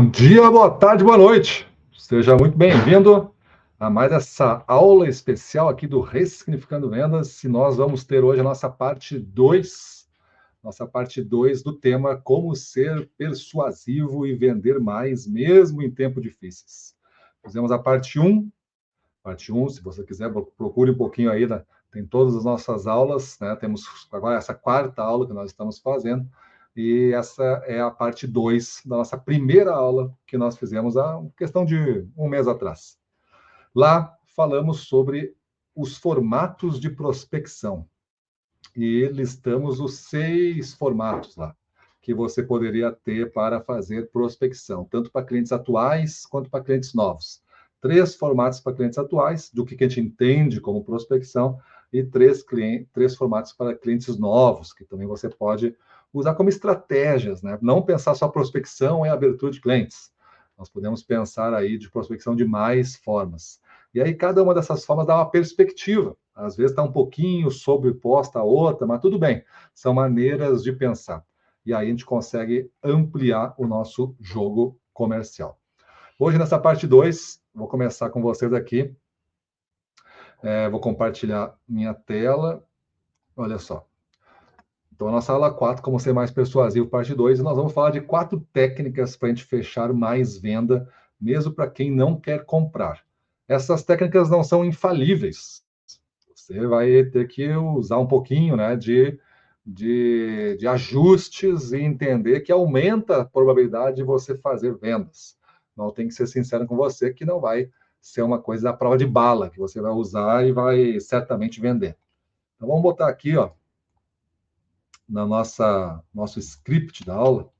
Bom dia, boa tarde, boa noite. Seja muito bem-vindo a mais essa aula especial aqui do Ressignificando Vendas. E nós vamos ter hoje a nossa parte 2 do tema Como Ser Persuasivo e Vender Mais, mesmo em tempos difíceis. Fizemos a parte 1. Parte 1, se você quiser, procure um pouquinho aí, né? Tem todas as nossas aulas, né? Temos agora essa quarta aula que nós estamos fazendo. E essa é a parte 2 da nossa primeira aula que nós fizemos há questão de um mês atrás. Lá falamos sobre os formatos de prospecção. E listamos os 6 formatos lá que você poderia ter para fazer prospecção, tanto para clientes atuais quanto para clientes novos. 3 formatos para clientes atuais, do que a gente entende como prospecção, e 3 formatos para clientes novos, que também você pode usar como estratégias, né? Não pensar só prospecção e abertura de clientes. Nós podemos pensar aí de prospecção de mais formas. E aí cada uma dessas formas dá uma perspectiva. Às vezes está um pouquinho sobreposta a outra, mas tudo bem. São maneiras de pensar. E aí a gente consegue ampliar o nosso jogo comercial. Hoje, nessa parte 2, vou começar com vocês aqui. Vou compartilhar minha tela. Olha só. Então, a nossa aula 4, como ser mais persuasivo, parte 2, e nós vamos falar de 4 técnicas para a gente fechar mais venda, mesmo para quem não quer comprar. Essas técnicas não são infalíveis. Você vai ter que usar um pouquinho, né, de ajustes e entender que aumenta a probabilidade de você fazer vendas. Não tem que ser sincero com você que não vai ser uma coisa à prova de bala, que você vai usar e vai certamente vender. Então, vamos botar aqui, ó, na nosso script da aula,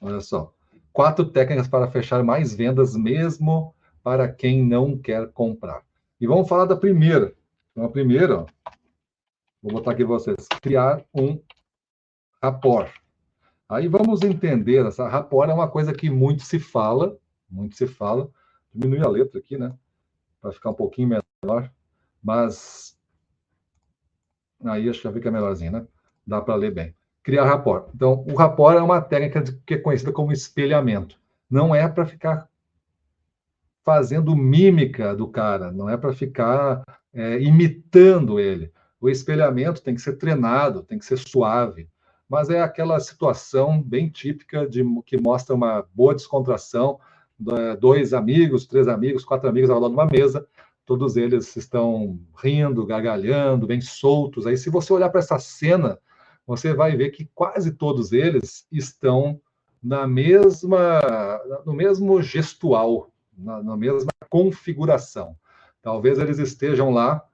olha só, 4 técnicas para fechar mais vendas, mesmo para quem não quer comprar. E vamos falar da primeira. Então, a primeira, ó, vou botar aqui para vocês, criar um rapport. Aí vamos entender, essa rapport é uma coisa que muito se fala, diminuir a letra aqui, né, para ficar um pouquinho menor, mas aí acho que já fica melhorzinho, né, dá para ler bem. Criar rapport. Então, o rapport é uma técnica que é conhecida como espelhamento. Não é para ficar fazendo mímica do cara, não é para ficar imitando ele. O espelhamento tem que ser treinado, tem que ser suave, mas é aquela situação bem típica que mostra uma boa descontração, 2 amigos, 3 amigos, 4 amigos ao lado de uma mesa, todos eles estão rindo, gargalhando, bem soltos. Aí, se você olhar para essa cena, você vai ver que quase todos eles estão no mesmo gestual, na mesma configuração. Talvez eles estejam lá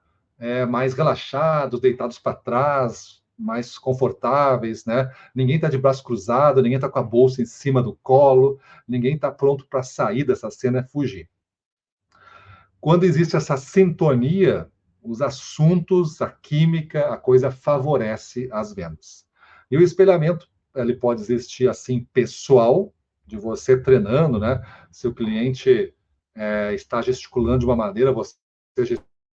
mais relaxados, deitados para trás, mais confortáveis, né? Ninguém está de braço cruzado, ninguém está com a bolsa em cima do colo, ninguém está pronto para sair dessa cena e fugir. Quando existe essa sintonia, os assuntos, a química, a coisa favorece as vendas. E o espelhamento, ele pode existir assim, pessoal, de você treinando, né? Seu cliente está gesticulando de uma maneira, você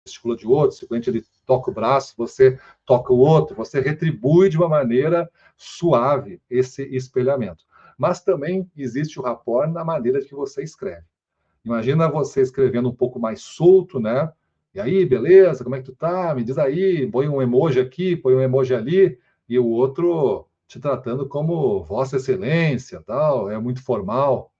gesticula de outra, se o cliente ele toca o braço, você toca o outro, você retribui de uma maneira suave esse espelhamento. Mas também existe o rapport na maneira que você escreve. Imagina você escrevendo um pouco mais solto, né? E aí, beleza? Como é que tu tá? Me diz aí, põe um emoji aqui, põe um emoji ali, e o outro te tratando como Vossa Excelência, tal, é muito formal.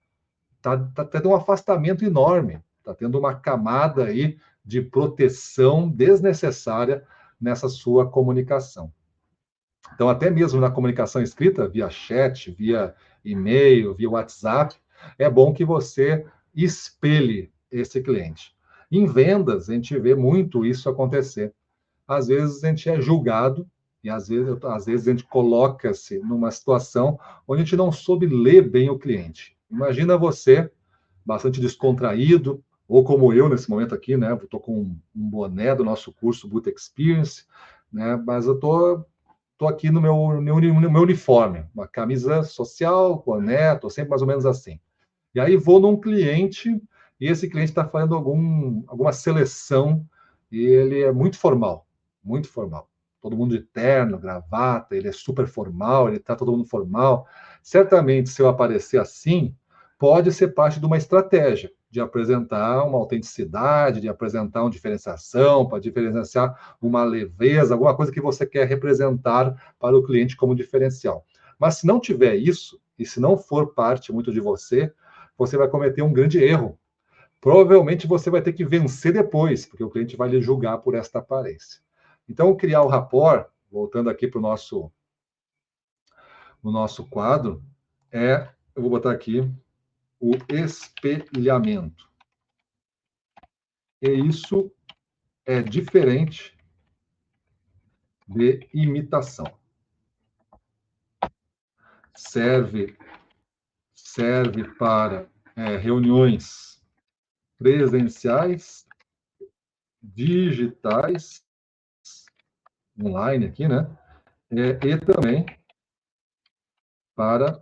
Tá tendo um afastamento enorme, tá tendo uma camada aí de proteção desnecessária nessa sua comunicação. Então, até mesmo na comunicação escrita, via chat, via e-mail, via WhatsApp, é bom que você espelhe esse cliente. Em vendas, a gente vê muito isso acontecer. Às vezes a gente é julgado e às vezes a gente coloca-se numa situação onde a gente não soube ler bem o cliente. Imagina você, bastante descontraído, ou como eu nesse momento aqui, né? Estou com um boné do nosso curso Boot Experience, né? Mas eu estou aqui no meu uniforme, uma camisa social, boné, estou sempre mais ou menos assim. E aí vou num cliente, e esse cliente está fazendo alguma seleção, e ele é muito formal, muito formal. Todo mundo de terno, gravata, ele é super formal, ele está todo mundo formal. Certamente, se eu aparecer assim, pode ser parte de uma estratégia de apresentar uma autenticidade, de apresentar uma diferenciação, para diferenciar uma leveza, alguma coisa que você quer representar para o cliente como diferencial. Mas se não tiver isso, e se não for parte muito de você, você vai cometer um grande erro. Provavelmente você vai ter que vencer depois, porque o cliente vai lhe julgar por esta aparência. Então, criar o rapport, voltando aqui para o nosso quadro, eu vou botar aqui, o espelhamento. E isso é diferente de imitação. Serve para reuniões presenciais, digitais, online aqui, né? E também para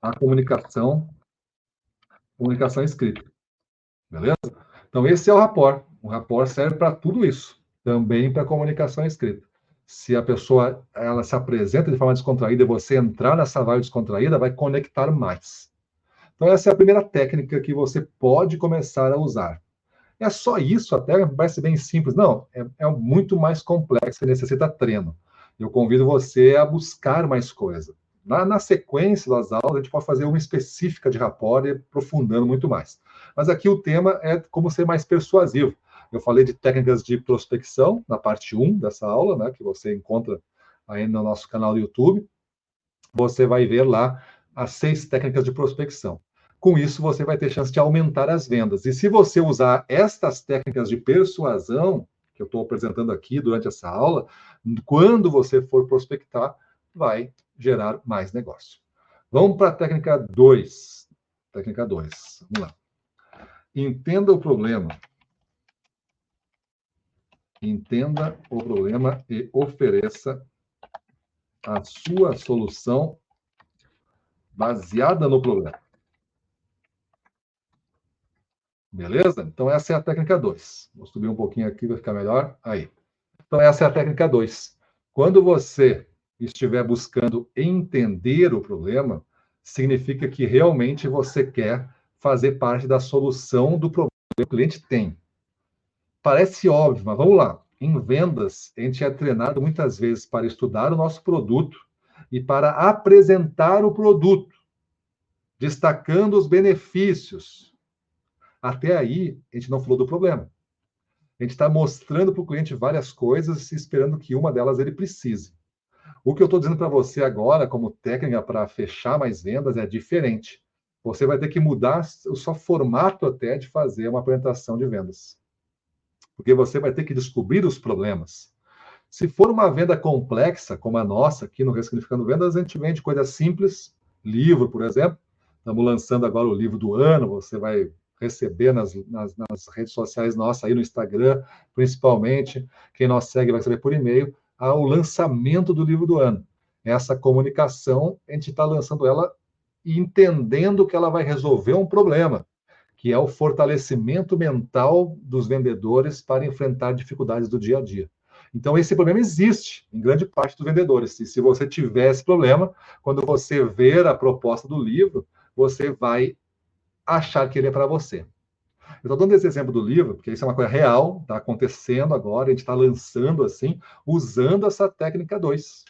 a comunicação escrita. Beleza? Então, esse é o rapport. O rapport serve para tudo isso, também para comunicação escrita. Se a pessoa ela se apresenta de forma descontraída e você entrar nessa vibe descontraída, vai conectar mais. Então, essa é a primeira técnica que você pode começar a usar. É só isso, até parece bem simples. Não, é muito mais complexo e necessita treino. Eu convido você a buscar mais coisa. Na sequência das aulas, a gente pode fazer uma específica de rapport e aprofundando muito mais. Mas aqui o tema é como ser mais persuasivo. Eu falei de técnicas de prospecção na parte 1 dessa aula, né, que você encontra aí no nosso canal do YouTube. Você vai ver lá as 6 técnicas de prospecção. Com isso, você vai ter chance de aumentar as vendas. E se você usar estas técnicas de persuasão, que eu estou apresentando aqui durante essa aula, quando você for prospectar, vai gerar mais negócio. Vamos para a técnica 2. Técnica 2. Vamos lá. Entenda o problema. Entenda o problema e ofereça a sua solução baseada no problema. Beleza? Então, essa é a técnica 2. Vou subir um pouquinho aqui, vai ficar melhor. Aí. Então, essa é a técnica 2. Quando você estiver buscando entender o problema, significa que realmente você quer fazer parte da solução do problema que o cliente tem. Parece óbvio, mas vamos lá. Em vendas, a gente é treinado muitas vezes para estudar o nosso produto e para apresentar o produto, destacando os benefícios. Até aí, a gente não falou do problema. A gente está mostrando para o cliente várias coisas, esperando que uma delas ele precise. O que eu estou dizendo para você agora, como técnica para fechar mais vendas, é diferente. Você vai ter que mudar o seu formato até de fazer uma apresentação de vendas. Porque você vai ter que descobrir os problemas. Se for uma venda complexa, como a nossa aqui no Ressignificando Vendas, a gente vende coisas simples, livro, por exemplo. Estamos lançando agora o livro do ano, você vai receber nas redes sociais nossas, aí no Instagram, principalmente. Quem nos segue vai receber por e-mail o lançamento do livro do ano. Essa comunicação, a gente está lançando ela entendendo que ela vai resolver um problema, que é o fortalecimento mental dos vendedores para enfrentar dificuldades do dia a dia. Então, esse problema existe em grande parte dos vendedores. E se você tiver esse problema, quando você ver a proposta do livro, você vai achar que ele é para você. Eu estou dando esse exemplo do livro, porque isso é uma coisa real, está acontecendo agora, a gente está lançando assim, usando essa técnica 2.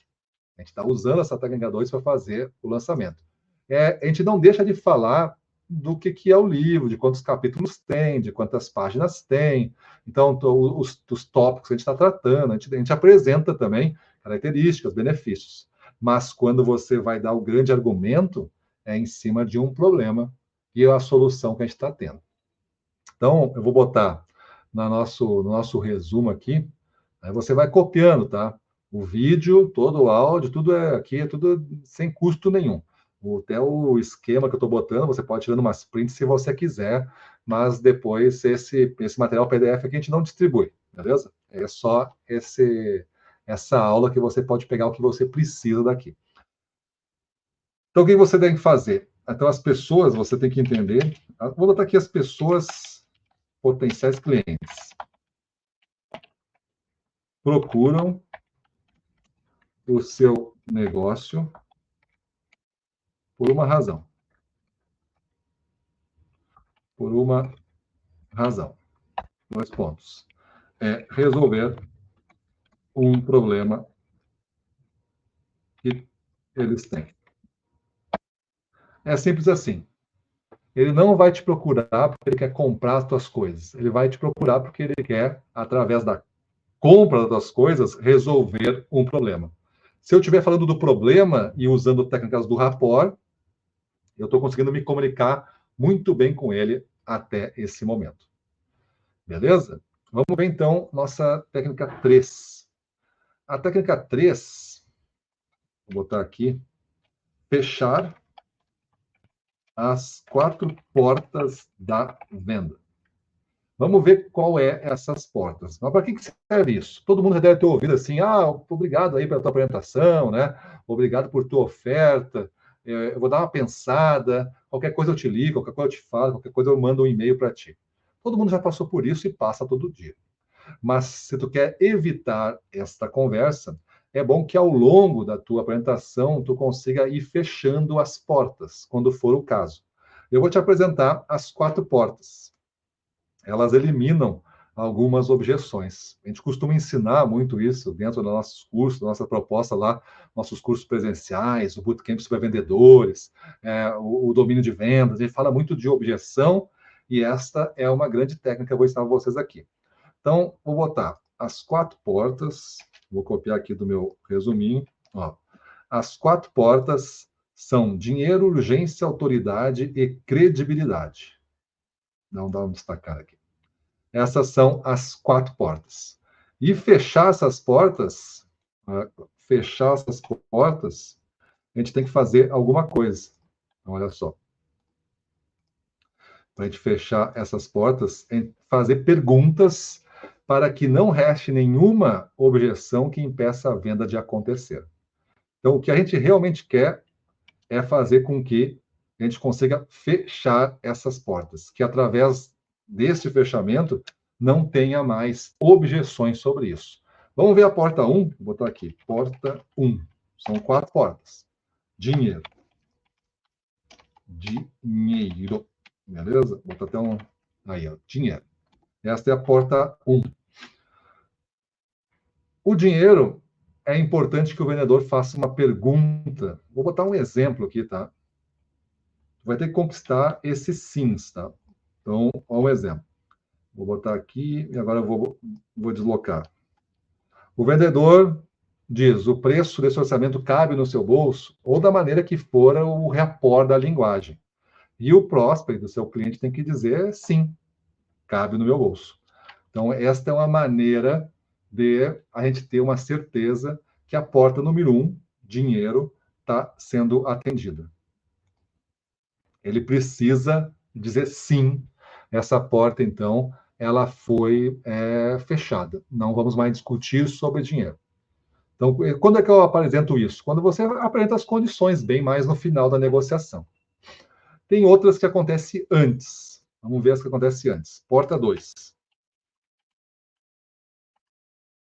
A gente está usando essa técnica 2 para fazer o lançamento. A gente não deixa de falar do que é o livro, de quantos capítulos tem, de quantas páginas tem. Então, os tópicos que a gente está tratando, a gente apresenta também características, benefícios. Mas quando você vai dar o grande argumento, é em cima de um problema e a solução que a gente está tendo. Então, eu vou botar no nosso resumo aqui, aí você vai copiando, tá? O vídeo, todo o áudio, tudo aqui é tudo sem custo nenhum. Até o esquema que eu estou botando, você pode ir tirando umas prints se você quiser, mas depois esse material PDF aqui a gente não distribui, beleza? É só essa aula que você pode pegar o que você precisa daqui. Então, o que você tem que fazer? Então, as pessoas, você tem que entender. Vou botar aqui as pessoas, potenciais clientes, procuram o seu negócio por uma razão. por uma razão. 2 pontos. É resolver um problema que eles têm. É simples assim. Ele não vai te procurar porque ele quer comprar as tuas coisas. Ele vai te procurar porque ele quer, através da compra das coisas, resolver um problema. Se eu estiver falando do problema e usando técnicas do rapport, eu estou conseguindo me comunicar muito bem com ele até esse momento. Beleza? Vamos ver então nossa técnica 3. A técnica 3, vou botar aqui, fechar as 4 portas da venda. Vamos ver qual é essas portas. Mas para que serve isso? Todo mundo já deve ter ouvido assim, obrigado aí pela tua apresentação, né? Obrigado por tua oferta, eu vou dar uma pensada, qualquer coisa eu te ligo, qualquer coisa eu te falo, qualquer coisa eu mando um e-mail para ti. Todo mundo já passou por isso e passa todo dia. Mas se tu quer evitar esta conversa, é bom que ao longo da tua apresentação tu consiga ir fechando as portas, quando for o caso. Eu vou te apresentar as 4 portas. Elas eliminam algumas objeções. A gente costuma ensinar muito isso dentro dos nossos cursos, da nossa proposta lá, nossos cursos presenciais, o Bootcamp para vendedores, o domínio de vendas. A gente fala muito de objeção e esta é uma grande técnica que eu vou ensinar para vocês aqui. Então, vou botar as 4 portas, vou copiar aqui do meu resuminho. Ó. As 4 portas são dinheiro, urgência, autoridade e credibilidade. Não dá um destacar aqui. Essas são as 4 portas. E fechar essas portas, a gente tem que fazer alguma coisa. Então, olha só. Para a gente fechar essas portas, fazer perguntas para que não reste nenhuma objeção que impeça a venda de acontecer. Então, o que a gente realmente quer é fazer com que a gente consiga fechar essas portas, que através desse fechamento não tenha mais objeções sobre isso. Vamos ver a porta 1, vou botar aqui, porta 1. São 4 portas. Dinheiro. Dinheiro. Beleza? Vou botar até um... Aí, ó, dinheiro. Esta é a porta 1. O dinheiro, é importante que o vendedor faça uma pergunta. Vou botar um exemplo aqui, tá? Vai ter que conquistar esses sims, tá? Então, olha um exemplo. Vou botar aqui e agora eu vou deslocar. O vendedor diz, o preço desse orçamento cabe no seu bolso, ou da maneira que for o rapport da linguagem. E o prospect do seu cliente tem que dizer, sim, cabe no meu bolso. Então, esta é uma maneira de a gente ter uma certeza que a porta número 1, dinheiro, está sendo atendida. Ele precisa dizer sim. Essa porta, então, ela foi fechada. Não vamos mais discutir sobre dinheiro. Então, quando é que eu apresento isso? Quando você apresenta as condições, bem mais no final da negociação. Tem outras que acontecem antes. Vamos ver as que acontecem antes. Porta 2.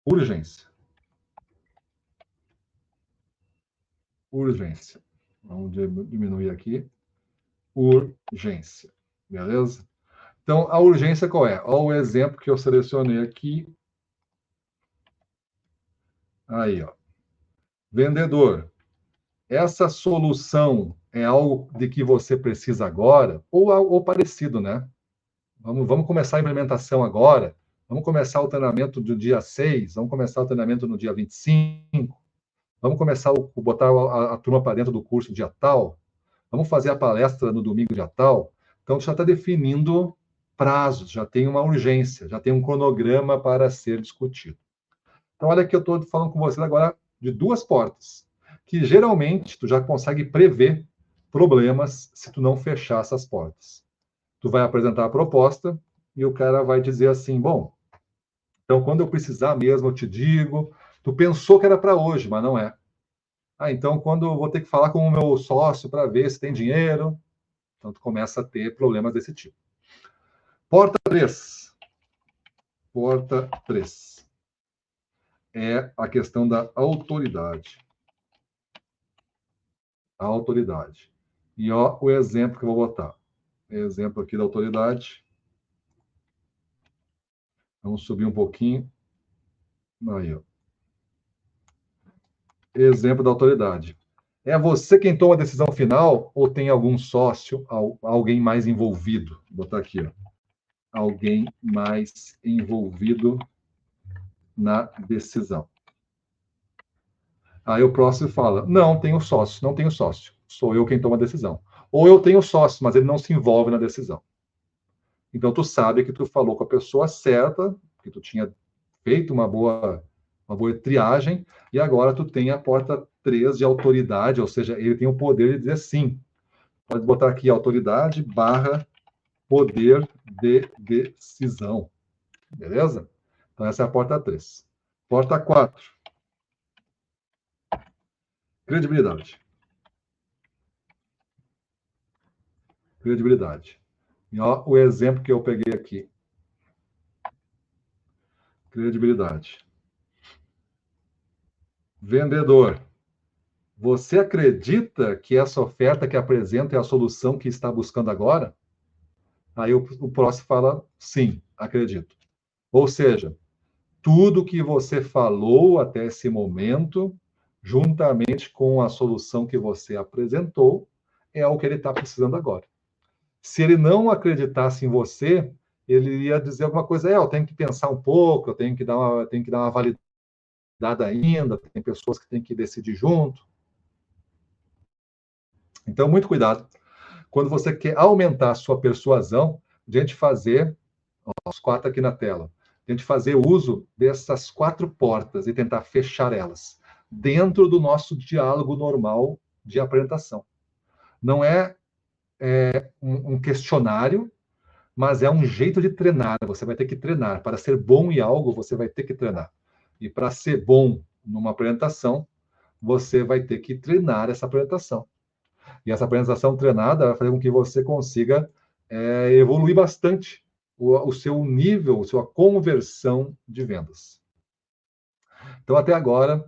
Urgência. Urgência. Vamos diminuir aqui. Urgência. Beleza? Então, a urgência qual é? Olha o exemplo que eu selecionei aqui. Aí, ó. Vendedor. Essa solução é algo de que você precisa agora? Ou parecido, né? Vamos começar a implementação agora. Vamos começar o treinamento do dia 6. Vamos começar o treinamento no dia 25. Vamos começar botar a turma para dentro do curso dia tal. Vamos fazer a palestra no domingo dia tal. Então, já está definindo prazos, já tem uma urgência, já tem um cronograma para ser discutido. Então, olha que eu estou falando com vocês agora de 2 portas, que geralmente tu já consegue prever problemas se tu não fechar essas portas. Tu vai apresentar a proposta e o cara vai dizer assim, bom, então quando eu precisar mesmo eu te digo, tu pensou que era para hoje, mas não é. Então quando eu vou ter que falar com o meu sócio para ver se tem dinheiro, então tu começa a ter problemas desse tipo. Porta 3. Porta 3. É a questão da autoridade. A autoridade. E ó, o exemplo que eu vou botar. exemplo aqui da autoridade. Vamos subir um pouquinho. Aí, ó. Exemplo da autoridade. É você quem toma a decisão final ou tem algum sócio, alguém mais envolvido? Vou botar aqui, ó. Alguém mais envolvido na decisão. Aí o próximo fala: não tenho sócio, não tenho sócio. Sou eu quem toma a decisão. Ou eu tenho sócio, mas ele não se envolve na decisão. Então tu sabe que tu falou com a pessoa certa, que tu tinha feito uma boa triagem, e agora tu tem a porta 3 de autoridade, ou seja, ele tem o poder de dizer sim. Pode botar aqui autoridade barra poder de decisão. Beleza? Então essa é a porta 3. Porta 4. Credibilidade. Credibilidade. E ó, o exemplo que eu peguei aqui. Credibilidade. Vendedor. Você acredita que essa oferta que apresenta é a solução que está buscando agora? Aí o próximo fala, sim, acredito. Ou seja, tudo que você falou até esse momento, juntamente com a solução que você apresentou, é o que ele está precisando agora. Se ele não acreditasse em você, ele ia dizer alguma coisa, eu tenho que pensar um pouco, eu tenho que dar uma validada ainda, tem pessoas que têm que decidir junto. Então, muito cuidado. Quando você quer aumentar a sua persuasão, de a gente fazer, os 4 aqui na tela, de a gente fazer uso dessas 4 portas e tentar fechar elas, dentro do nosso diálogo normal de apresentação. Não é, um questionário, mas é um jeito de treinar. Você vai ter que treinar. Para ser bom em algo, você vai ter que treinar. E para ser bom numa apresentação, você vai ter que treinar essa apresentação. E essa apresentação treinada vai fazer com que você consiga evoluir bastante o seu nível, a sua conversão de vendas. Então, até agora,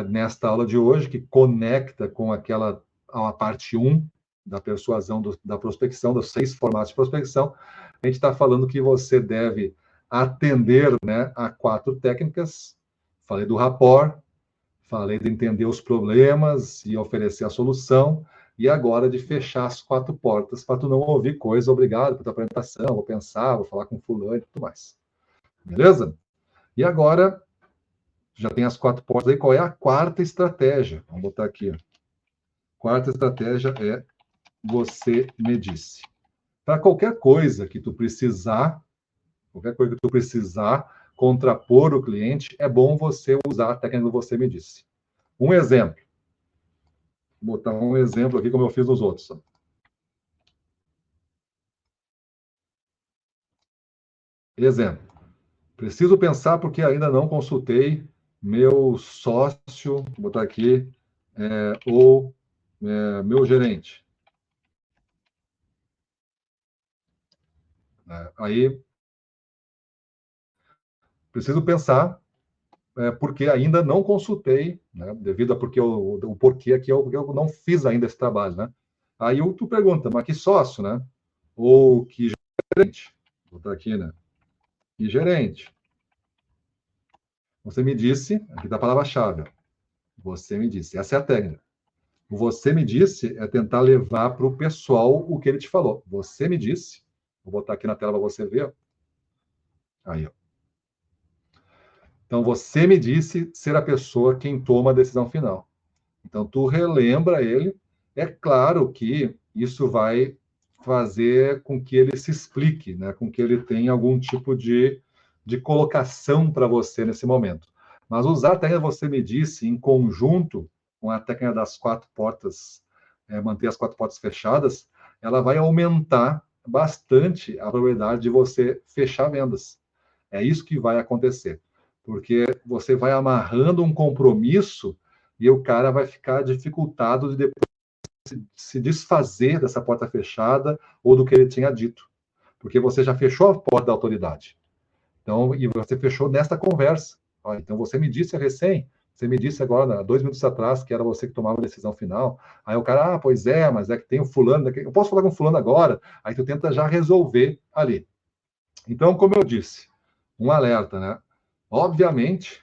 nesta aula de hoje, que conecta com a parte 1 da persuasão, da prospecção, dos 6 formatos de prospecção, a gente está falando que você deve atender, né, a 4 técnicas. Falei do rapport, falei de entender os problemas e oferecer a solução, e agora de fechar as 4 portas para tu não ouvir coisa, obrigado por tua apresentação, vou pensar, vou falar com fulano e tudo mais. Beleza? E agora, já tem as 4 portas aí, qual é a 4ª estratégia? Vamos botar aqui. 4ª estratégia é você me disse. Para qualquer coisa que tu precisar contrapor o cliente, é bom você usar a técnica do você me disse. Um exemplo. Vou botar um exemplo aqui como eu fiz nos outros. Exemplo. Preciso pensar porque ainda não consultei meu sócio, vou botar aqui, ou meu gerente. Aí, preciso pensar porque ainda não consultei, né, devido a porque o porquê aqui porque eu não fiz ainda esse trabalho, né? Aí tu pergunta, mas que sócio, né? Ou que gerente? Vou botar aqui, né? Que gerente? Você me disse, aqui está a palavra-chave. Você me disse. Essa é a técnica. O você me disse é tentar levar para o pessoal o que ele te falou. Você me disse. Vou botar aqui na tela para você ver. Aí, ó. Então, você me disse ser a pessoa quem toma a decisão final. Então, tu relembra ele. É claro que isso vai fazer com que ele se explique, né? Com que ele tenha algum tipo de colocação para você nesse momento. Mas usar a técnica você me disse em conjunto com a técnica das 4 portas, manter as 4 portas fechadas, ela vai aumentar bastante a probabilidade de você fechar vendas. É isso que vai acontecer, porque você vai amarrando um compromisso e o cara vai ficar dificultado de depois se desfazer dessa porta fechada ou do que ele tinha dito, porque você já fechou a porta da autoridade. Então, e você fechou nesta conversa. Então, você me disse recém Você me disse agora, 2 minutos atrás, que era você que tomava a decisão final. Aí o cara, pois é, mas é que tem o fulano, eu posso falar com o fulano agora? Aí tu tenta já resolver ali. Então, como eu disse, um alerta, né? Obviamente,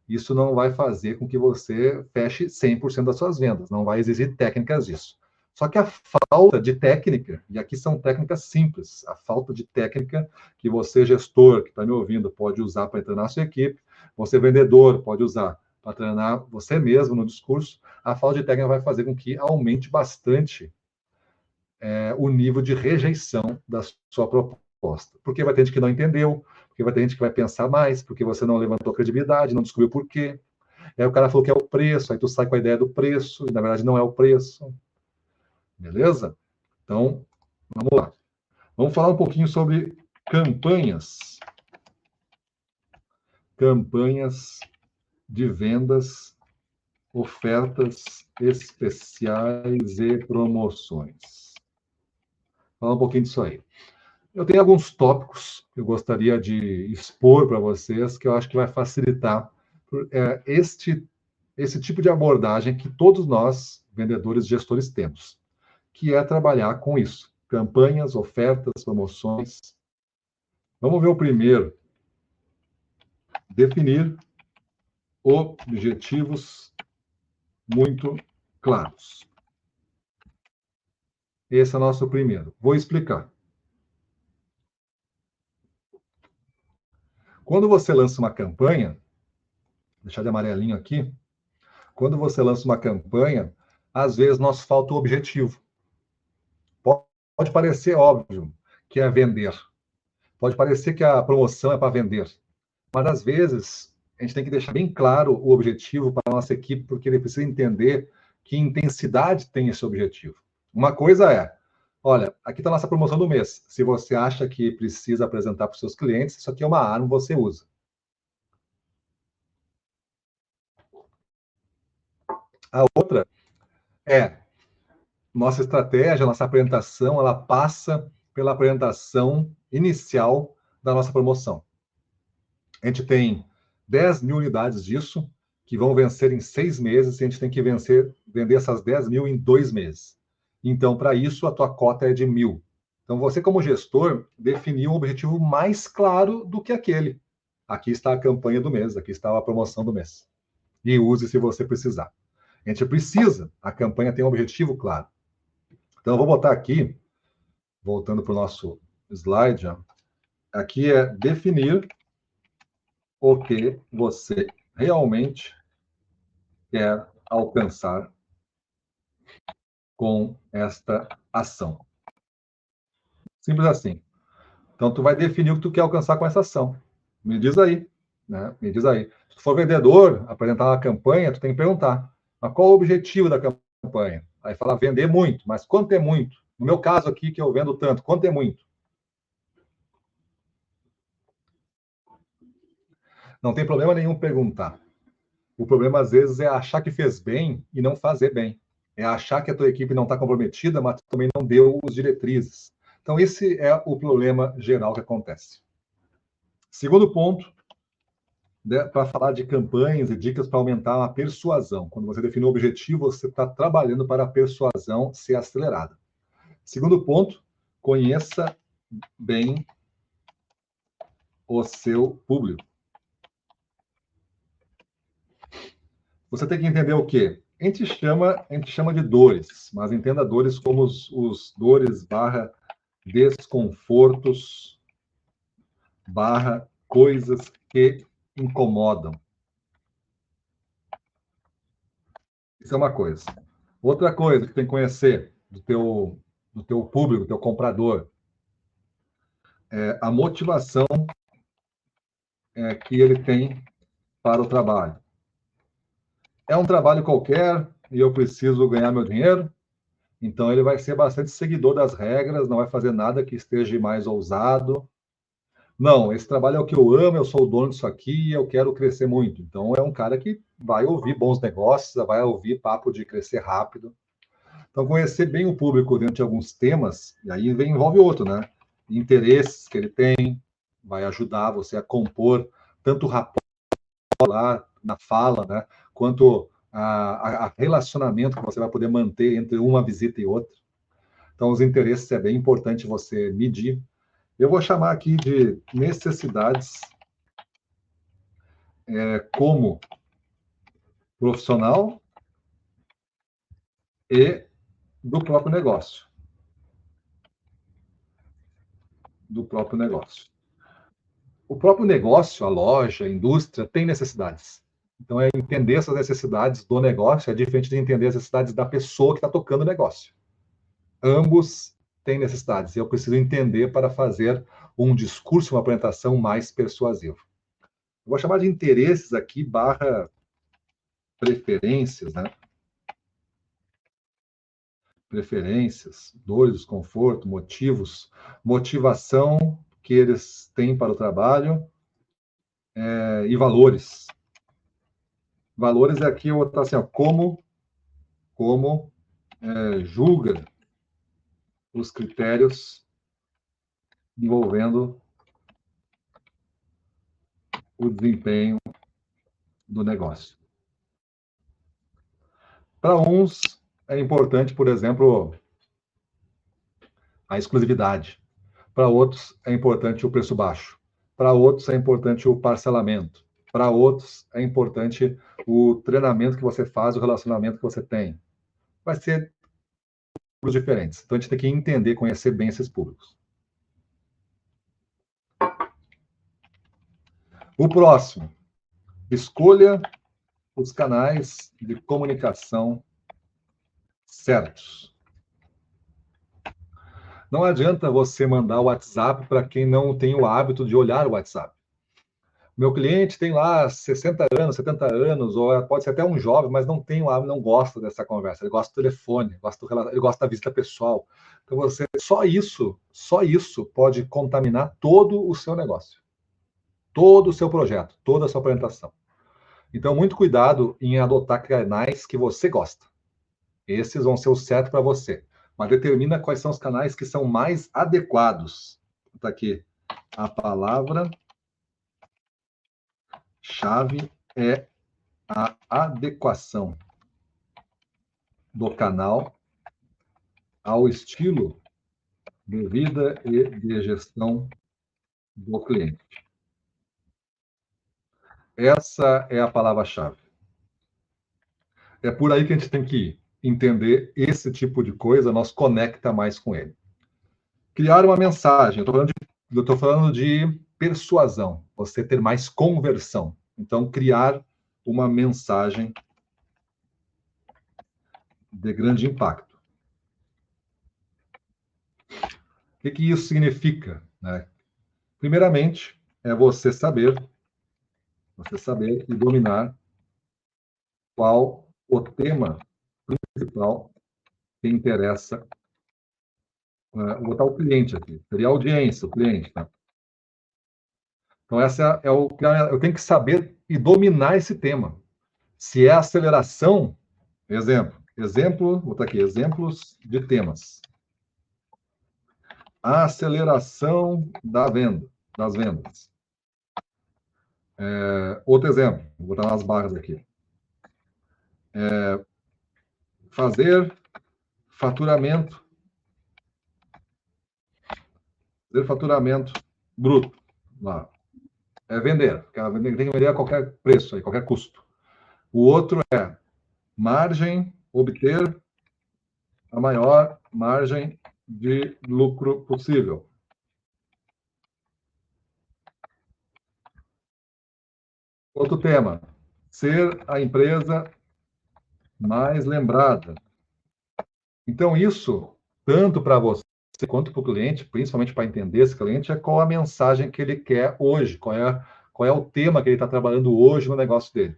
isso não vai fazer com que você feche 100% das suas vendas, não vai exigir técnicas disso. Só que a falta de técnica, e aqui são técnicas simples, a falta de técnica que você, gestor, que está me ouvindo, pode usar para treinar a sua equipe, você, vendedor, pode usar para treinar você mesmo no discurso, a falta de técnica vai fazer com que aumente bastante o nível de rejeição da sua proposta. Porque vai ter gente que não entendeu, porque vai ter gente que vai pensar mais, porque você não levantou credibilidade, não descobriu por quê. Aí o cara falou que é o preço, aí tu sai com a ideia do preço, e na verdade não é o preço. Beleza? Então, vamos lá. Vamos falar um pouquinho sobre campanhas. Campanhas de vendas, ofertas especiais e promoções. Falar um pouquinho disso aí. Eu tenho alguns tópicos que eu gostaria de expor para vocês, que eu acho que vai facilitar esse tipo de abordagem que todos nós, vendedores e gestores, temos, que é trabalhar com isso. Campanhas, ofertas, promoções. Vamos ver o primeiro. Definir objetivos muito claros. Esse é o nosso primeiro. Vou explicar. Quando você lança uma campanha, vou deixar de amarelinho aqui, quando você lança uma campanha, às vezes nos falta o objetivo. Pode parecer óbvio que é vender. Pode parecer que a promoção é para vender. Mas, às vezes, a gente tem que deixar bem claro o objetivo para a nossa equipe, porque ele precisa entender que intensidade tem esse objetivo. Uma coisa é, olha, aqui está a nossa promoção do mês. Se você acha que precisa apresentar para os seus clientes, isso aqui é uma arma, você usa. A outra é, nossa estratégia, nossa apresentação, ela passa pela apresentação inicial da nossa promoção. A gente tem 10 mil unidades disso, que vão vencer em 6 meses, e a gente tem que vender essas 10 mil em 2 meses. Então, para isso, a tua cota é de 1.000. Então, você, como gestor, definiu um objetivo mais claro do que aquele. Aqui está a campanha do mês, aqui está a promoção do mês. E use se você precisar. A gente precisa, a campanha tem um objetivo claro. Então, eu vou botar aqui, voltando para o nosso slide, ó, aqui é definir o que você realmente quer alcançar com esta ação. Simples assim. Então, tu vai definir o que tu quer alcançar com essa ação. Me diz aí, né? Me diz aí. Se tu for vendedor, apresentar uma campanha, tu tem que perguntar, mas qual o objetivo da campanha? Aí fala, vender muito, mas quanto é muito? No meu caso aqui, que eu vendo tanto, quanto é muito? Não tem problema nenhum perguntar. O problema, às vezes, é achar que fez bem e não fazer bem. É achar que a tua equipe não está comprometida, mas também não deu os diretrizes. Então, esse é o problema geral que acontece. Segundo ponto, né, para falar de campanhas e dicas para aumentar a persuasão. Quando você define o objetivo, você está trabalhando para a persuasão ser acelerada. Segundo ponto, conheça bem o seu público. Você tem que entender o quê? A gente chama de dores, mas entenda dores como os dores / desconfortos / coisas que incomodam. Isso é uma coisa. Outra coisa que tem que conhecer do teu público, do teu comprador, é a motivação que ele tem para o trabalho. É um trabalho qualquer e eu preciso ganhar meu dinheiro, então ele vai ser bastante seguidor das regras, não vai fazer nada que esteja mais ousado. Não, esse trabalho é o que eu amo, eu sou o dono disso aqui e eu quero crescer muito. Então é um cara que vai ouvir bons negócios, vai ouvir papo de crescer rápido. Então conhecer bem o público dentro de alguns temas, e aí envolve outro, né? Interesses que ele tem, vai ajudar você a compor tanto o rapport lá, na fala, né? Quanto a relacionamento que você vai poder manter entre uma visita e outra. Então, os interesses é bem importante você medir. Eu vou chamar aqui de necessidades como profissional e do próprio negócio. Do próprio negócio. O próprio negócio, a loja, a indústria, tem necessidades. Então, é entender essas necessidades do negócio é diferente de entender as necessidades da pessoa que está tocando o negócio. Ambos têm necessidades. E eu preciso entender para fazer um discurso, uma apresentação mais persuasiva. Eu vou chamar de interesses aqui, barra preferências, né? Preferências, dores, desconforto, motivos, motivação que eles têm para o trabalho e valores. Valores é aqui, eu vou estar assim, ó, como julga os critérios envolvendo o desempenho do negócio. Para uns, é importante, por exemplo, a exclusividade. Para outros, é importante o preço baixo. Para outros, é importante o parcelamento. Para outros, é importante o treinamento que você faz, o relacionamento que você tem. Vai ser públicos diferentes. Então, a gente tem que entender, conhecer bem esses públicos. O próximo, escolha os canais de comunicação certos. Não adianta você mandar o WhatsApp para quem não tem o hábito de olhar o WhatsApp. Meu cliente tem lá 60 anos, 70 anos, ou pode ser até um jovem, mas não tem o hábito, não gosta dessa conversa. Ele gosta do telefone, ele gosta da visita pessoal. Então, só isso pode contaminar todo o seu negócio, todo o seu projeto, toda a sua apresentação. Então, muito cuidado em adotar canais que você gosta. Esses vão ser o certo para você. Mas determina quais são os canais que são mais adequados. Está aqui. A palavra-chave é a adequação do canal ao estilo de vida e de gestão do cliente. Essa é a palavra-chave. É por aí que a gente tem que ir. Entender esse tipo de coisa, nós conecta mais com ele. Criar uma mensagem. Eu estou falando de persuasão, você ter mais conversão. Então, criar uma mensagem de grande impacto. O que isso significa, né? Primeiramente, é você saber e dominar qual o tema principal que interessa. Vou botar o cliente aqui, seria a audiência, o cliente, tá? Então, essa é o que eu tenho que saber e dominar esse tema. Se é aceleração, exemplo, vou botar aqui, exemplos de temas. A aceleração das vendas. Outro exemplo, vou botar nas barras aqui. Fazer faturamento bruto. Lá. Vender. Tem que vender a qualquer preço, a qualquer custo. O outro é obter a maior margem de lucro possível. Outro tema, ser a empresa mais lembrada. Então, isso, tanto para você quanto para o cliente, principalmente para entender esse cliente, é qual a mensagem que ele quer hoje, qual é o tema que ele está trabalhando hoje no negócio dele.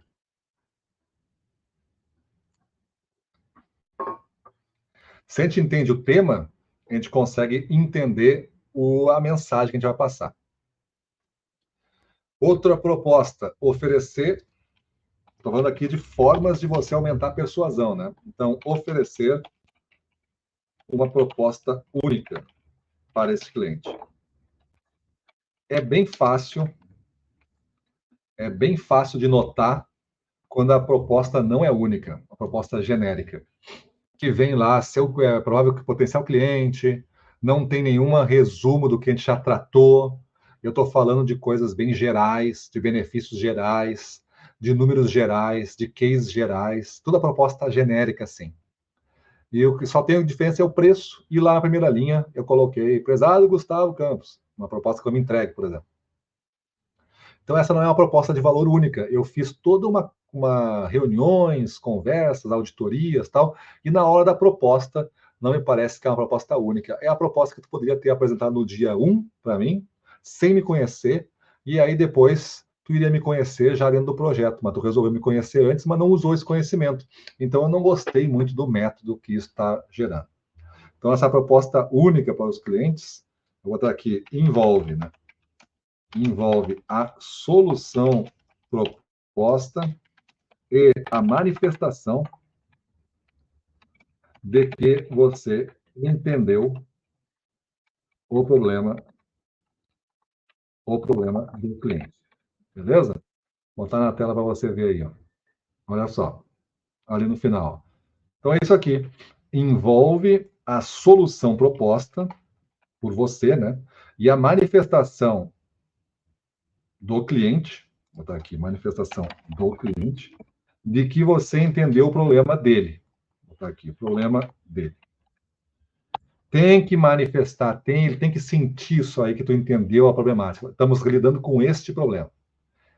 Se a gente entende o tema, a gente consegue entender a mensagem que a gente vai passar. Outra proposta, oferecer. Estou falando aqui de formas de você aumentar a persuasão, né? Então, oferecer uma proposta única para esse cliente. É bem fácil de notar quando a proposta não é única, a proposta genérica, que vem lá, seu provável potencial cliente, não tem nenhum resumo do que a gente já tratou. Eu estou falando de coisas bem gerais, de benefícios gerais, de números gerais, de cases gerais, toda a proposta genérica, assim. E o que só tem diferença é o preço, e lá na primeira linha eu coloquei prezado Gustavo Campos, uma proposta que eu me entregue, por exemplo. Então, essa não é uma proposta de valor única. Eu fiz toda uma reuniões, conversas, auditorias, tal, e na hora da proposta, não me parece que é uma proposta única. É a proposta que tu poderia ter apresentado no dia 1 para mim, sem me conhecer, e aí depois tu iria me conhecer já dentro do projeto, mas tu resolveu me conhecer antes, mas não usou esse conhecimento. Então, eu não gostei muito do método que isso está gerando. Então, essa proposta única para os clientes, eu vou botar aqui, envolve, né? Envolve a solução proposta e a manifestação de que você entendeu o problema do cliente. Beleza? Vou botar na tela para você ver aí. Ó. Olha só, ali no final. Então é isso aqui. Envolve a solução proposta por você, né? E a manifestação do cliente, vou botar aqui, manifestação do cliente, de que você entendeu o problema dele. Vou botar aqui, o problema dele. Tem que manifestar, ele tem que sentir isso aí que tu entendeu a problemática. Estamos lidando com este problema.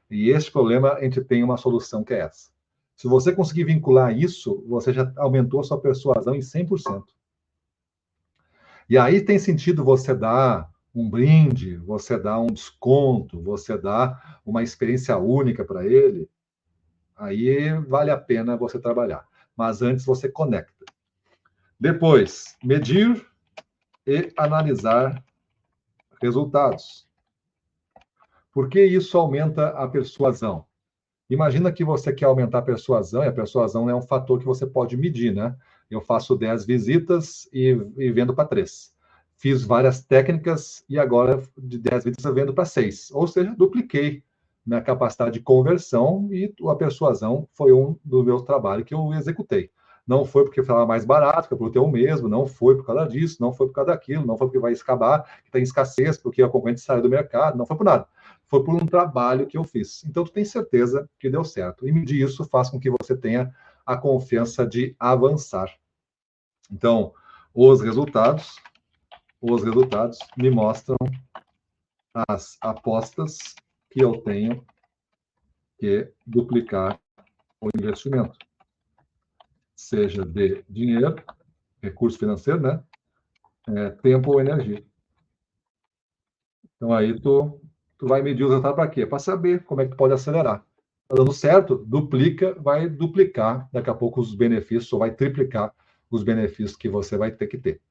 E este problema, a gente tem uma solução que é essa. Se você conseguir vincular isso, você já aumentou a sua persuasão em 100%. E aí tem sentido você dar um brinde, você dar um desconto, você dar uma experiência única para ele. Aí vale a pena você trabalhar. Mas antes você conecta. Depois, medir e analisar resultados. Por que isso aumenta a persuasão? Imagina que você quer aumentar a persuasão, e a persuasão é um fator que você pode medir, né? Eu faço 10 visitas e vendo para 3. Fiz várias técnicas e agora de 10 visitas eu vendo para 6. Ou seja, dupliquei minha capacidade de conversão e a persuasão foi um do meu trabalho que eu executei. Não foi porque estava mais barato, que eu produto o mesmo, não foi por causa disso, não foi por causa daquilo, não foi porque vai acabar, que tem escassez, porque a concorrente saiu do mercado, não foi por nada. Foi por um trabalho que eu fiz. Então, tu tem certeza que deu certo. E medir isso faz com que você tenha a confiança de avançar. Então, os resultados me mostram as apostas que eu tenho que duplicar o investimento. Seja de dinheiro, recurso financeiro, né? Tempo ou energia. Então, aí tu vai medir o resultado para quê? Para saber como é que tu pode acelerar. Tá dando certo, duplica, vai duplicar daqui a pouco os benefícios, ou vai triplicar os benefícios que você vai ter que ter.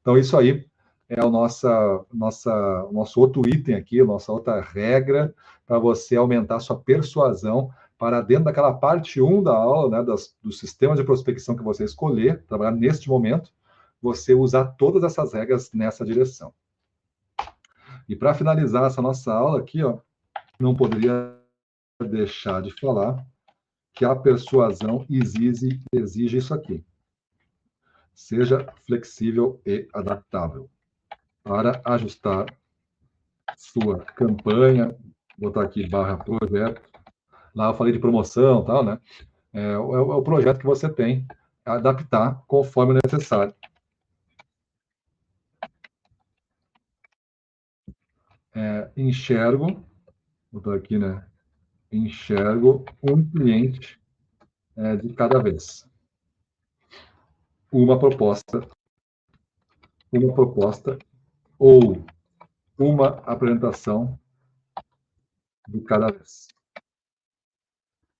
Então, isso aí é o nosso outro item aqui, a nossa outra regra para você aumentar a sua persuasão para dentro daquela parte 1 da aula, né, do sistema de prospecção que você escolher, trabalhar neste momento, você usar todas essas regras nessa direção. E para finalizar essa nossa aula aqui, ó, não poderia deixar de falar que a persuasão exige isso aqui. Seja flexível e adaptável para ajustar sua campanha, vou botar aqui /projeto. Lá eu falei de promoção, tal, né? É o projeto que você tem, adaptar conforme necessário. Enxergo, vou botar aqui, né? Enxergo um cliente de cada vez. Uma proposta ou uma apresentação de cada vez.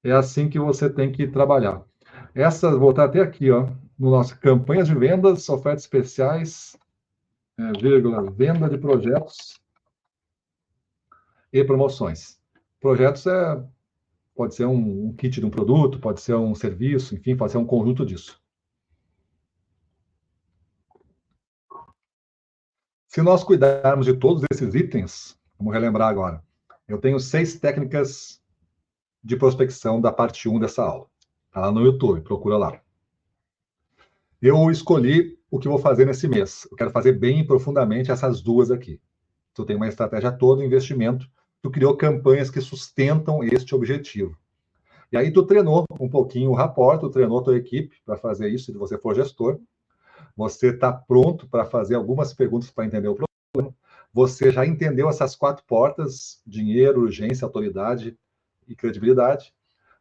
É assim que você tem que trabalhar. Vou estar até aqui, ó, no nosso campanhas de vendas, ofertas especiais, vírgula, venda de projetos e promoções. Projetos pode ser um kit de um produto, pode ser um serviço, enfim, pode ser um conjunto disso. Se nós cuidarmos de todos esses itens, vamos relembrar agora. Eu tenho 6 técnicas de prospecção da parte 1 dessa aula. Está lá no YouTube, procura lá. Eu escolhi o que vou fazer nesse mês. Eu quero fazer bem profundamente essas duas aqui. Tu tem uma estratégia toda, investimento, tu criou campanhas que sustentam este objetivo. E aí tu treinou um pouquinho o rapport, tu treinou a tua equipe para fazer isso, se você for gestor. Você está pronto para fazer algumas perguntas para entender o problema. Você já entendeu essas 4 portas: dinheiro, urgência, autoridade e credibilidade.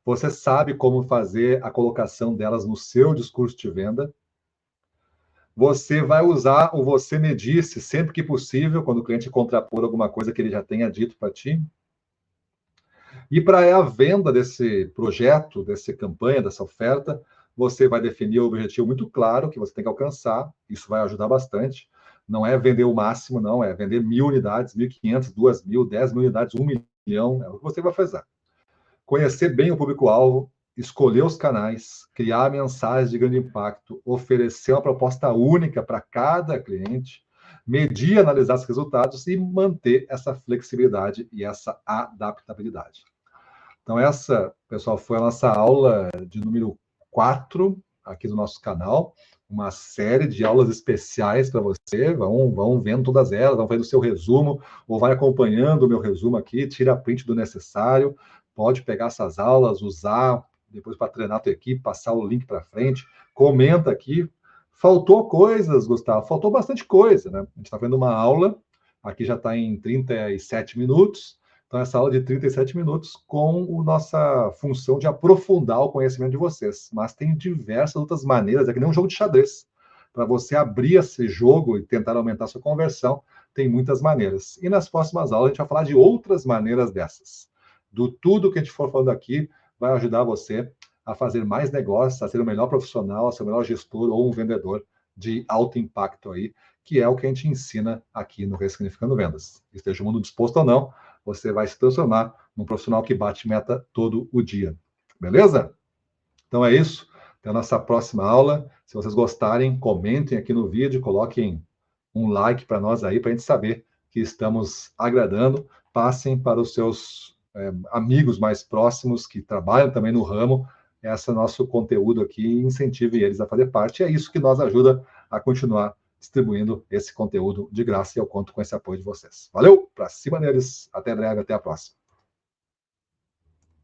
Você sabe como fazer a colocação delas no seu discurso de venda. Você vai usar o você me disse sempre que possível, quando o cliente contrapor alguma coisa que ele já tenha dito para ti. E para a venda desse projeto, dessa campanha, dessa oferta, você vai definir o objetivo muito claro que você tem que alcançar. Isso vai ajudar bastante. Não é vender o máximo, não. É vender 1.000 unidades, 1.500, 2.000, 10.000 unidades, 1 milhão. É o que você vai fazer. Conhecer bem o público-alvo, escolher os canais, criar mensagens de grande impacto, oferecer uma proposta única para cada cliente, medir e analisar os resultados e manter essa flexibilidade e essa adaptabilidade. Então, essa, pessoal, foi a nossa aula de número 4 aqui do nosso canal. Uma série de aulas especiais para você. Vão vendo todas elas, vão fazendo o seu resumo, ou vai acompanhando o meu resumo aqui, tira print do necessário. Pode pegar essas aulas, usar depois para treinar a tua equipe, passar o link para frente. Comenta aqui. Faltou coisas, Gustavo? Faltou bastante coisa, né? A gente está vendo uma aula, aqui já está em 37 minutos. Então, essa aula de 37 minutos com a nossa função de aprofundar o conhecimento de vocês. Mas tem diversas outras maneiras, é que nem um jogo de xadrez. Para você abrir esse jogo e tentar aumentar a sua conversão, tem muitas maneiras. E nas próximas aulas a gente vai falar de outras maneiras dessas. Do tudo que a gente for falando aqui vai ajudar você a fazer mais negócios, a ser o melhor profissional, a ser o melhor gestor ou um vendedor de alto impacto aí, que é o que a gente ensina aqui no Ressignificando Vendas. Esteja o mundo disposto ou não, você vai se transformar num profissional que bate meta todo o dia. Beleza? Então é isso. Até a nossa próxima aula. Se vocês gostarem, comentem aqui no vídeo, coloquem um like para nós aí, para a gente saber que estamos agradando. Passem para os seus amigos mais próximos que trabalham também no ramo, esse nosso conteúdo aqui, e incentive eles a fazer parte. É isso que nos ajuda a continuar distribuindo esse conteúdo de graça, e eu conto com esse apoio de vocês. Valeu, para cima deles, até breve, até a próxima.